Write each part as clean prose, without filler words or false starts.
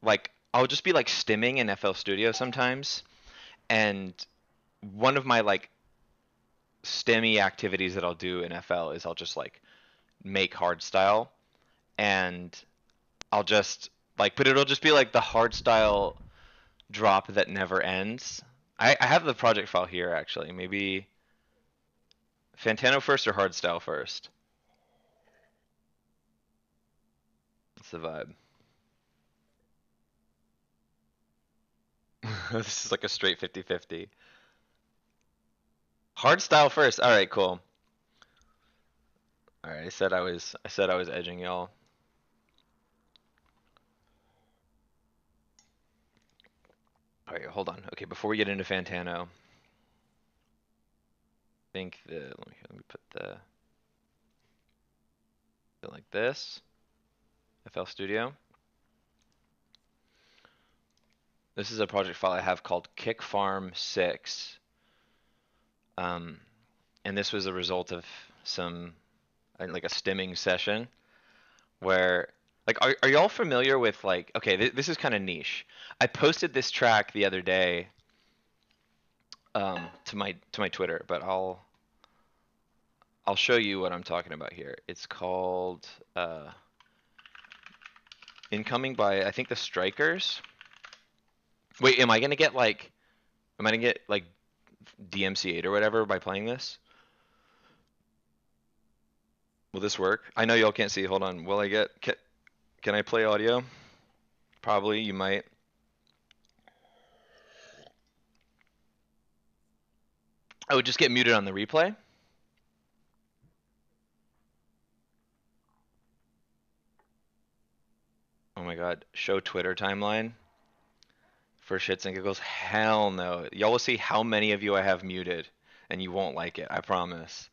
like I'll just be like stimming in FL Studio sometimes, and one of my like stemmy activities that I'll do in FL is I'll just like make hardstyle, and I'll just like, but it'll just be like the hardstyle drop that never ends. I have the project file here actually. Maybe Fantano first or hardstyle first. That's the vibe. This is like a straight 50-50. Hardstyle first. All right, cool. All right, I said I was edging y'all. All right, hold on. Okay, before we get into Fantano, I think the let me put the like this. FL Studio. This is a project file I have called Kick Farm 6. And this was a result of some like a stimming session where like are y'all familiar with like okay, this is kind of niche. I posted this track the other day to my Twitter, but I'll show you what I'm talking about here. It's called Incoming by I think the straikerz. Wait, am I gonna get like DMCA'd or whatever by playing this? Will this work? I know y'all can't see. Hold on. Will I get can I play audio? Probably, you might. I would just get muted on the replay. Oh my god, show Twitter timeline for shits and giggles. Hell no. Y'all will see how many of you I have muted, and you won't like it. I promise.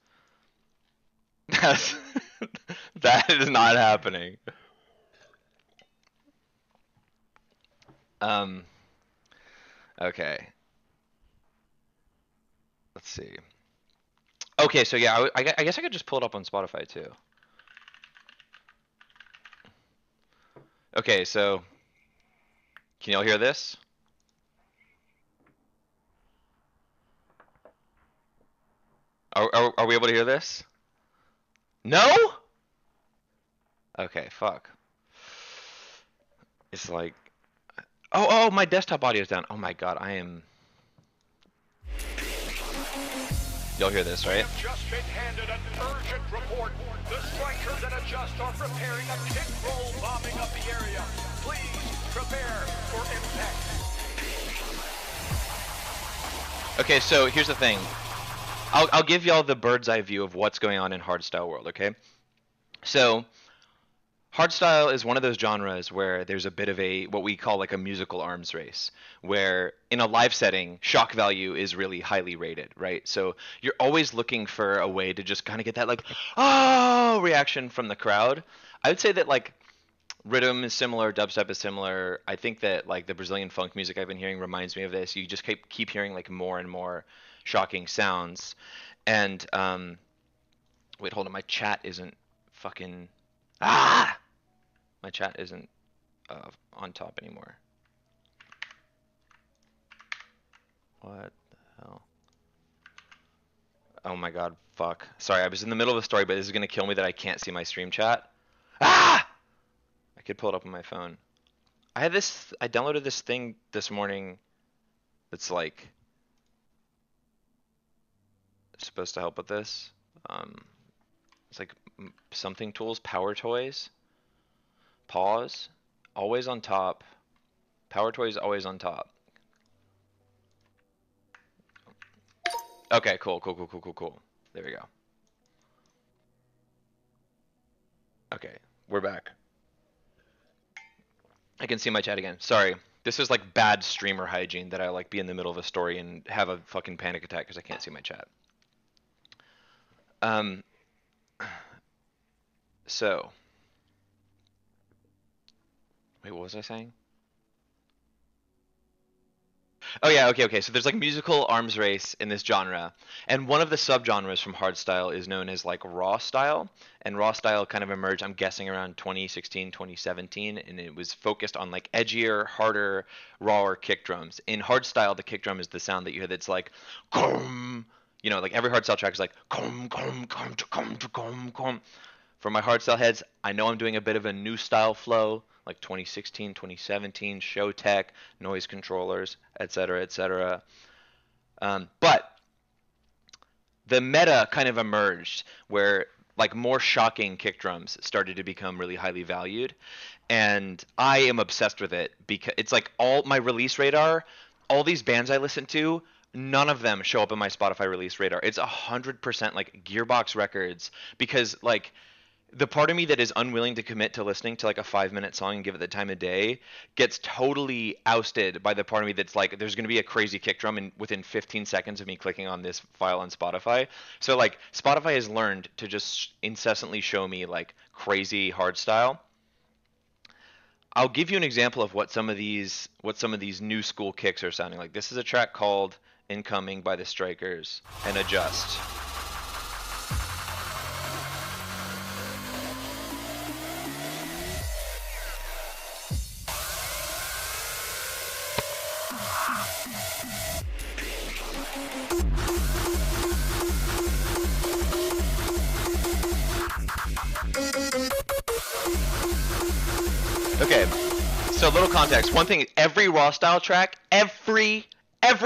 That's that is not happening. Um. Okay. Let's see. Okay, so yeah, I guess I could just pull it up on Spotify too. Okay, so can y'all hear this? Are we able to hear this? No? Okay, fuck. It's like, oh, my desktop audio is down. Oh my god, I am. Y'all hear this, right? Have just been handed an urgent report. The strikers and Adjust are preparing a kick roll bombing of the area. Please prepare for impact. Okay, so here's the thing. I'll give y'all the bird's eye view of what's going on in hardstyle world, okay? So hardstyle is one of those genres where there's a bit of a what we call like a musical arms race, where in a live setting, shock value is really highly rated, right? So you're always looking for a way to just kind of get that like oh reaction from the crowd. I would say that like rhythm is similar, dubstep is similar. I think that like the Brazilian funk music I've been hearing reminds me of this. You just keep hearing like more and more shocking sounds. And wait, hold on, my chat isn't fucking ah my chat isn't on top anymore. What the hell? Oh my god, fuck. Sorry, I was in the middle of a story, but this is gonna kill me that I can't see my stream chat. Ah! I could pull it up on my phone. I downloaded this thing this morning that's like supposed to help with this. Um, it's like something tools, power toys, pause, always on top, power toys always on top. Okay, cool. There we go. Okay, we're back. I can see my chat again. Sorry. This is like bad streamer hygiene that I like be in the middle of a story and have a fucking panic attack because I can't see my chat. Um, so, wait, what was I saying? Oh yeah, okay. So there's like musical arms race in this genre, and one of the subgenres from hardstyle is known as like raw style. And raw style kind of emerged, I'm guessing, around 2016, 2017, and it was focused on like edgier, harder, rawer kick drums. In hardstyle, the kick drum is the sound that you hear that's like, "Kum," like every hardstyle track is like, "Kum kum kum kum kum kum." For my hardstyle heads, I know I'm doing a bit of a new style flow, like 2016, 2017, show tech, noise controllers, etc., etc. But the meta kind of emerged where like more shocking kick drums started to become really highly valued, and I am obsessed with it because it's like all my release radar, all these bands I listen to, none of them show up in my Spotify release radar. It's 100% like Gearbox Records because like the part of me that is unwilling to commit to listening to like a 5-minute song and give it the time of day gets totally ousted by the part of me that's like there's going to be a crazy kick drum in within 15 seconds of me clicking on this file on Spotify. So like Spotify has learned to just incessantly show me like crazy hard style. I'll give you an example of what some of these new school kicks are sounding like. This is a track called Incoming by the Strikers and Adjust. Okay, so a little context. One thing, every raw style track, every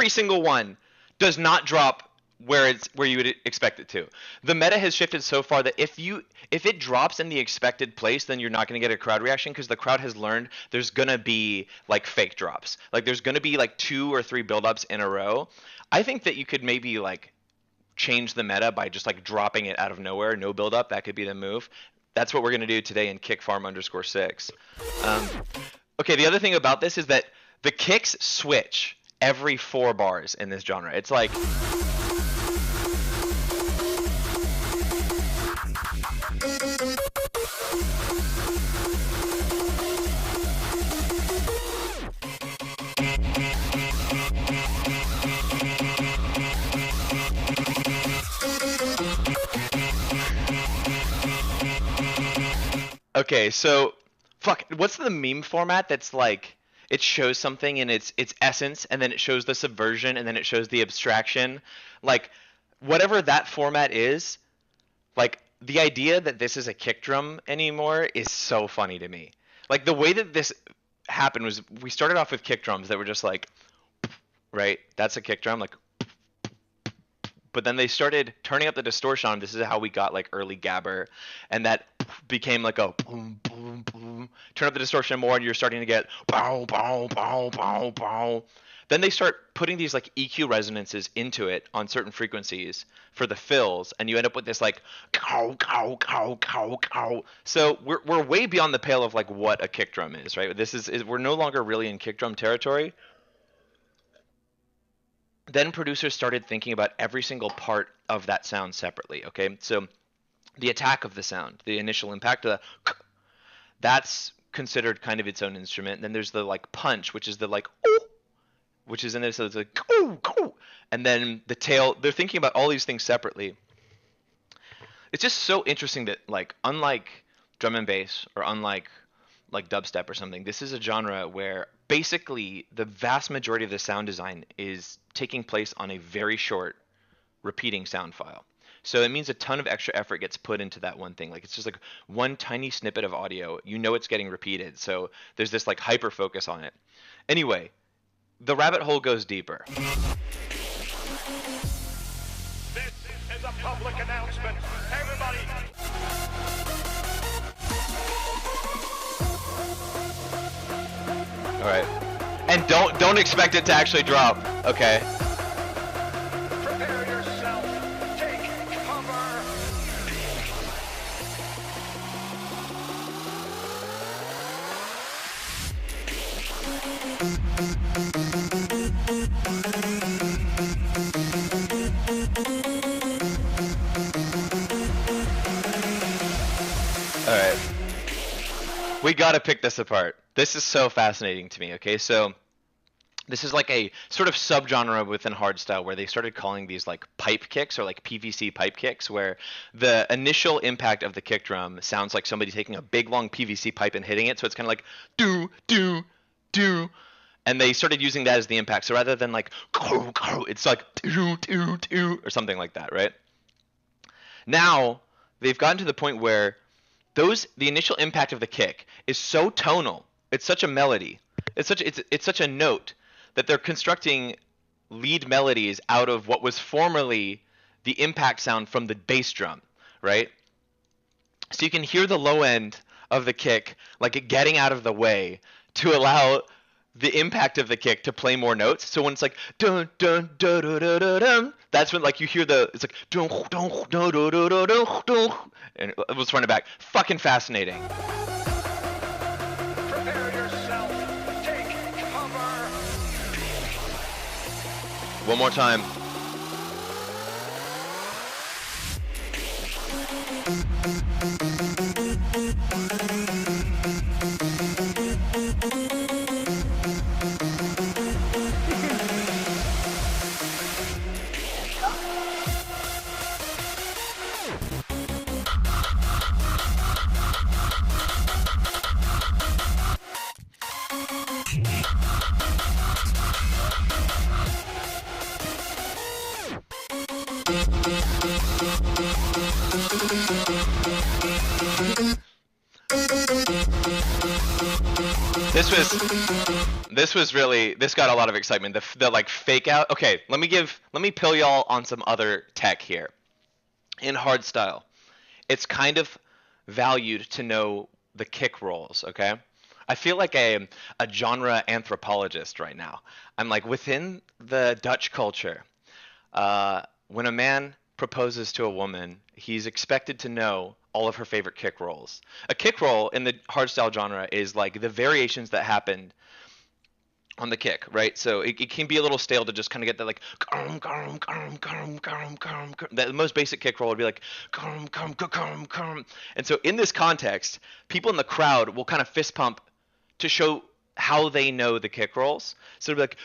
single one does not drop where you would expect it to. The meta has shifted so far that if it drops in the expected place, then you're not going to get a crowd reaction because the crowd has learned there's going to be like fake drops. Like there's going to be like 2 or 3 buildups in a row. I think that you could maybe like change the meta by just like dropping it out of nowhere, no buildup. That could be the move. That's what we're going to do today in kickfarm_6. Okay, the other thing about this is that the kicks switch every 4 bars in this genre. It's like okay, so fuck, what's the meme format that's like it shows something in its essence and then it shows the subversion and then it shows the abstraction? Like whatever that format is, like the idea that this is a kick drum anymore is so funny to me. Like the way that this happened was we started off with kick drums that were just like right, that's a kick drum like but then they started turning up the distortion on. This is how we got like early gabber, and that became like a boom boom boom. Turn up the distortion more, and you're starting to get bow bow bow bow bow. Then they start putting these like EQ resonances into it on certain frequencies for the fills, and you end up with this like cow cow cow cow cow. So we're way beyond the pale of like what a kick drum is, right? This is we're no longer really in kick drum territory. Then producers started thinking about every single part of that sound separately. Okay, so the attack of the sound, the initial impact of the, that's considered kind of its own instrument. And then there's the like punch, which is the like, which is in there, so it's like, and then the tail. They're thinking about all these things separately. It's just so interesting that like, unlike drum and bass or unlike like dubstep or something, this is a genre where basically the vast majority of the sound design is taking place on a very short repeating sound file. So it means a ton of extra effort gets put into that one thing. Like it's just like one tiny snippet of audio. You know it's getting repeated. So there's this like hyper focus on it. Anyway, the rabbit hole goes deeper. This is a public announcement. Everybody. All right. And don't expect it to actually drop. Okay. Prepare yourself. Take cover. All right. We got to pick this apart. This is so fascinating to me, okay? So This is like a sort of subgenre within hardstyle where they started calling these like pipe kicks or like PVC pipe kicks, where the initial impact of the kick drum sounds like somebody taking a big long PVC pipe and hitting it. So it's kind of like do do do, and they started using that as the impact. So rather than like it's like do do do or something like that, right? Now they've gotten to the point where the initial impact of the kick is so tonal. It's such a melody. It's such a note that they're constructing lead melodies out of what was formerly the impact sound from the bass drum, right? So you can hear the low end of the kick like it getting out of the way to allow the impact of the kick to play more notes. So when it's like dun dun dun dun dun dun, dun that's when like you hear it's like dun dun dun dun dun dun dun, and let's run it back. Fucking fascinating. Prepare yourself. Take cover. One more time. This got a lot of excitement. The like fake out. Okay, let me pill y'all on some other tech here. In hardstyle, it's kind of valued to know the kick rolls, okay? I feel like a genre anthropologist right now. I'm like, within the Dutch culture, when a man proposes to a woman, he's expected to know all of her favorite kick rolls. A kick roll in the hardstyle genre is like the variations that happened on the kick, right? So it can be a little stale to just kind of get that like the most basic kick roll would be like and so in this context, people in the crowd will kind of fist pump to show how they know the kick rolls. So it'll be like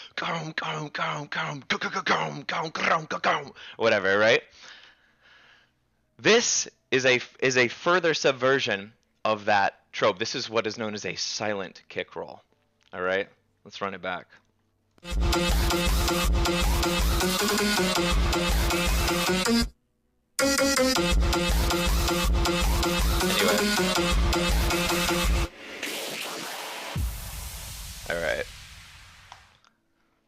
whatever, right? This is a further subversion of that trope. This is what is known as a silent kick roll. All right? Let's run it back. Anyway. All right.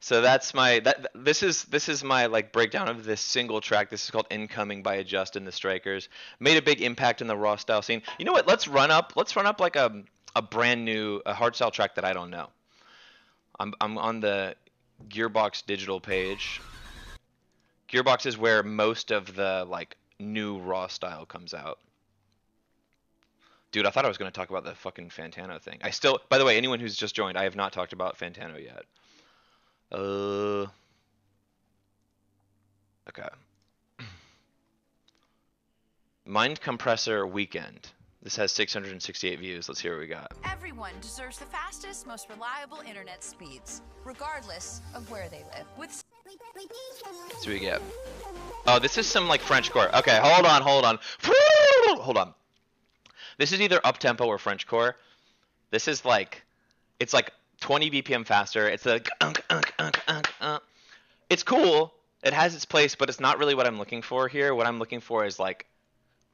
So that's this is my like breakdown of this single track. This is called Incoming by Adjust and the Straikerz. Made a big impact in the raw style scene. You know what? Let's run up like a brand new hardstyle track that I don't know. I'm on the Gearbox digital page. Gearbox is where most of the like new raw style comes out. Dude, I thought I was going to talk about the fucking Fantano thing. By the way, anyone who's just joined, I have not talked about Fantano yet. Okay. Mind Compressor Weekend. This has 668 views. Let's hear what we got. Everyone deserves the fastest, most reliable internet speeds, regardless of where they live. With Let's see what we get. Oh, this is some like Frenchcore. Okay, hold on. Hold on. This is either up-tempo or Frenchcore. This is like, it's like 20 BPM faster. It's like, it's cool. It has its place, but it's not really what I'm looking for here. What I'm looking for is like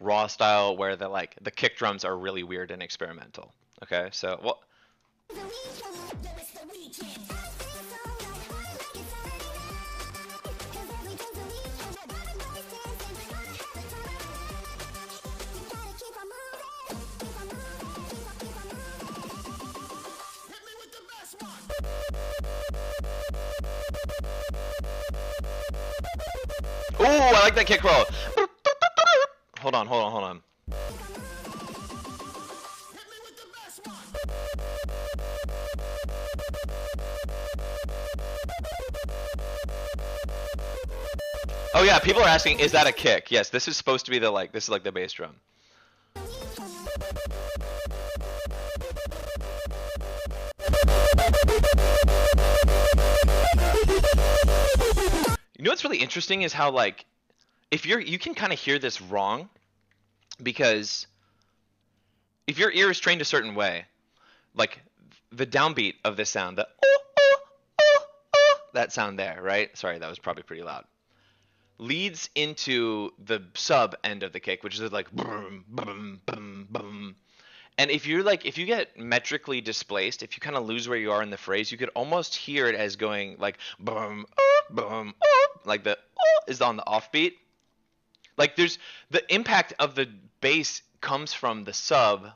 raw style where the kick drums are really weird and experimental. Okay, so well. Ooh, I like that kick roll. Hold on. Oh yeah, people are asking, is that a kick? Yes, this is supposed to be this is like the bass drum. really interesting is how like if you can kind of hear this wrong, because if your ear is trained a certain way, like the downbeat of this sound, the that sound there, right? Sorry, that was probably pretty loud. Leads into the sub end of the kick, which is like boom, boom, boom, boom. And if you get metrically displaced, if you kind of lose where you are in the phrase, you could almost hear it as going like boom, boom, like the is on the offbeat. Like there's the impact of the bass comes from the sub.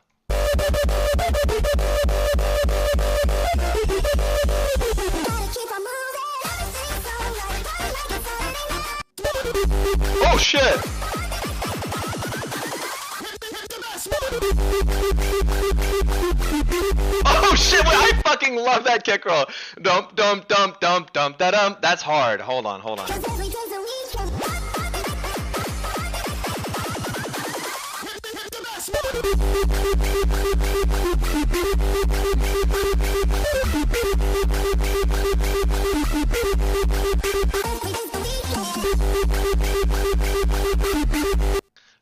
Oh shit! Oh shit! Wait, I fucking love that kick roll. Dump, dump, dump, dump, dump, da dum. That's hard. Hold on, hold on.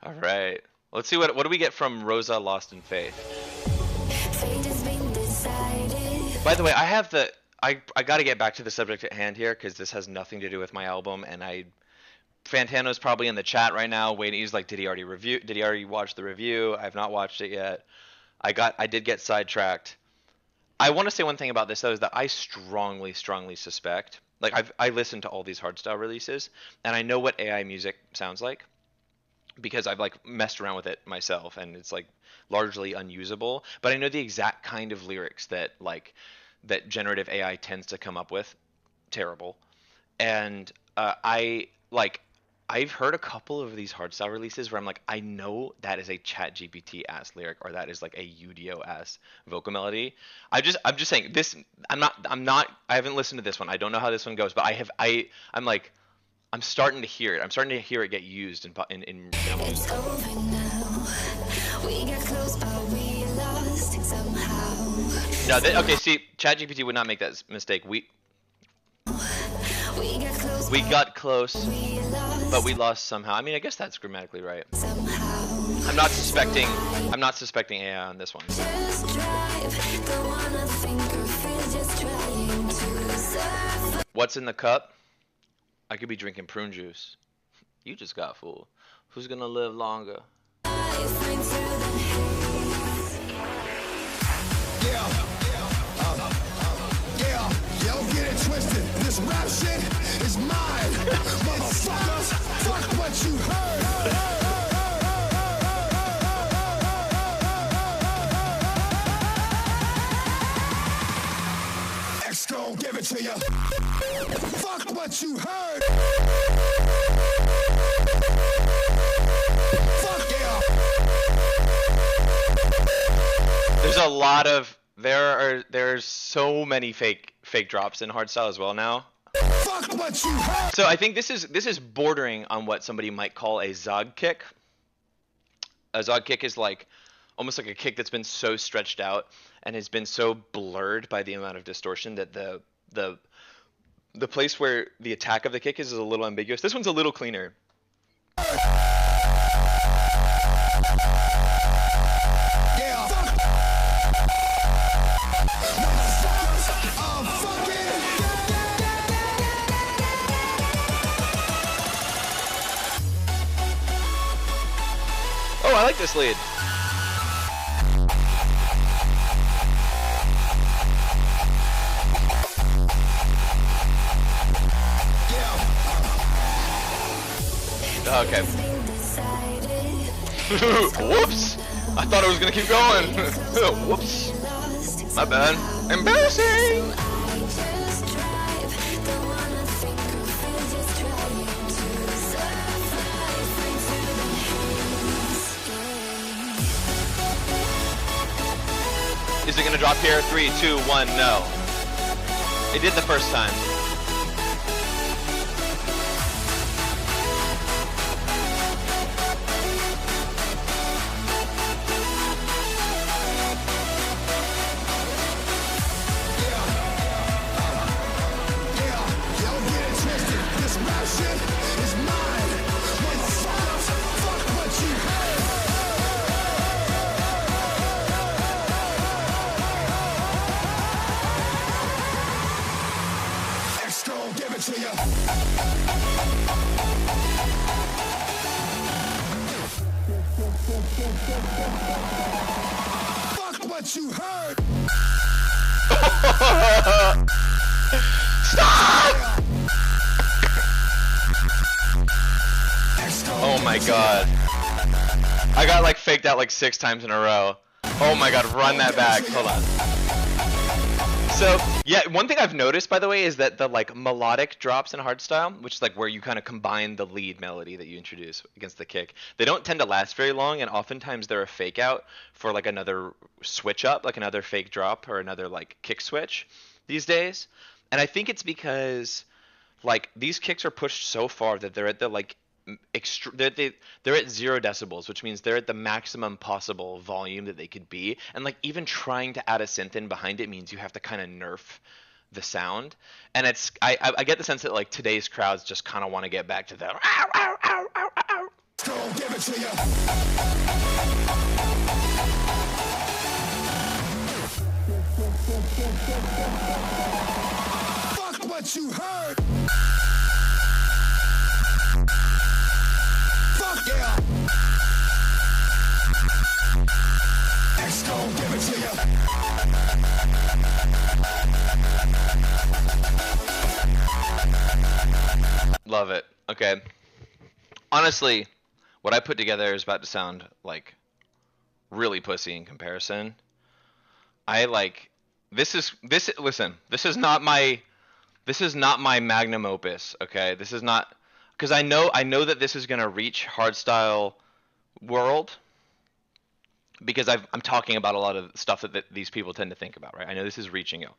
All right. Let's see what do we get from Rosa Lost in Faith. By the way, I have I got to get back to the subject at hand here because this has nothing to do with my album, and Fantano's probably in the chat right now waiting. He's like, did he already watch the review? I have not watched it yet. I did get sidetracked. I want to say one thing about this though, is that I strongly suspect, like I listened to all these hardstyle releases and I know what AI music sounds like because I've like messed around with it myself and it's like largely unusable, but I know the exact kind of lyrics that generative AI tends to come up with. Terrible. And I've heard a couple of these hardstyle releases where I'm like, I know that is a ChatGPT ass lyric or that is like a Udio ass vocal melody. I'm just saying this. I haven't listened to this one. I don't know how this one goes, but I'm starting to hear it. I'm starting to hear it get used in It's over now. We got close, but we lost somehow. No, okay. See, ChatGPT would not make that mistake. We got close, but we lost somehow. I mean, I guess that's grammatically right. I'm not suspecting AI on this one. What's in the cup? I could be drinking prune juice. You just got fooled. Who's gonna live longer? Don't get it twisted. This rap shit is mine. Motherfuckers, fuck what you heard. X gon' give it to you. Fuck what you heard. Fuck yeah. There's a lot of there's so many fake drops in hardstyle as well now. Fuck what you heard. So I think this is bordering on what somebody might call a Zog kick. A Zog kick is like almost like a kick that's been so stretched out and has been so blurred by the amount of distortion that the place where the attack of the kick is a little ambiguous. This one's a little cleaner. Oh, I like this lead. Okay. Whoops! I thought I was gonna keep going. Whoops. My bad. Embarrassing! Is it gonna drop here? 3, 2, 1, no. It did the first time. Don't get it twisted. This rap shit Fuck what you heard. Stop! Oh my god. I got like faked out like 6 times in a row. Oh my god, run that back. Hold on. So, yeah, one thing I've noticed, by the way, is that the like melodic drops in hardstyle, which is like where you kind of combine the lead melody that you introduce against the kick, they don't tend to last very long, and oftentimes they're a fake out for like another switch up, like another fake drop or another like kick switch these days. And I think it's because like these kicks are pushed so far that they're at the like they're at 0 decibels, which means they're at the maximum possible volume that they could be, and like even trying to add a synth in behind it means you have to kind of nerf the sound. And it's I get the sense that like today's crowds just kind of want to get back to the ow, ow, ow, ow, ow. Gonna give it to you. Fuck what you heard. Fuck yeah. X gon' give it to you. Love it. Okay. Honestly, what I put together is about to sound like really pussy in comparison. I like listen, this is not my magnum opus, okay? This is not, because I know that this is going to reach hardstyle world because I'm talking about a lot of stuff that these people tend to think about, right? I know this is reaching you.